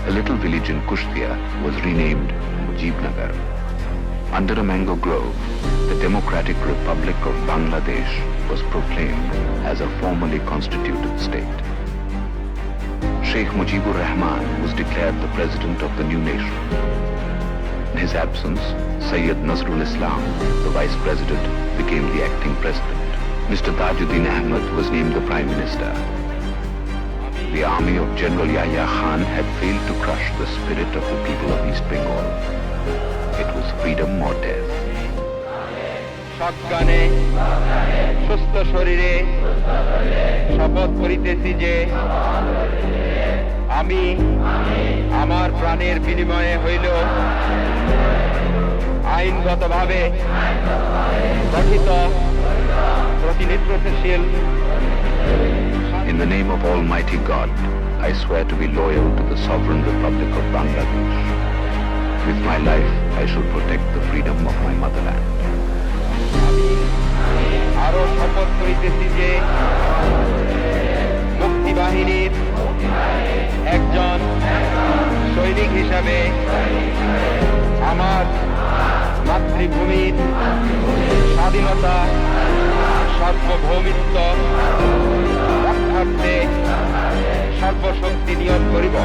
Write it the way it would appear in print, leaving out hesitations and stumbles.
A little village in Kushtia was renamed Mujibnagar. Under a mango grove, the Democratic Republic of Bangladesh was proclaimed as a formally constituted state. Sheikh Mujibur Rahman was declared the president of the new nation. In his absence, Sayyid Nazrul Islam, the vice president, became the acting president. Mr. Tajuddin Ahmed was named the prime minister. The army of General Yahya Khan had failed to crush the spirit of the people of East Bengal. It was freedom or death. সজ্ঞানে সুস্থ শরীরে শপথ করিতেছি যে আমি আমার প্রাণের বিনিময়ে হইল আইনগতভাবে গঠিত প্রতিনিধিত্বশীল In the name of Almighty God, I swear to be loyal to the Sovereign Republic of Bangladesh. With my life, I shall protect the freedom of my motherland. আমি আরো শপথ করিতেছি যে মুক্তিবাহিনীর একজন সৈনিক হিসাবে আমার মাতৃভূমির স্বাধীনতা সার্বভৌমিত্ব রক্ষার্থে সর্বশক্তি নিয়োগ করিব।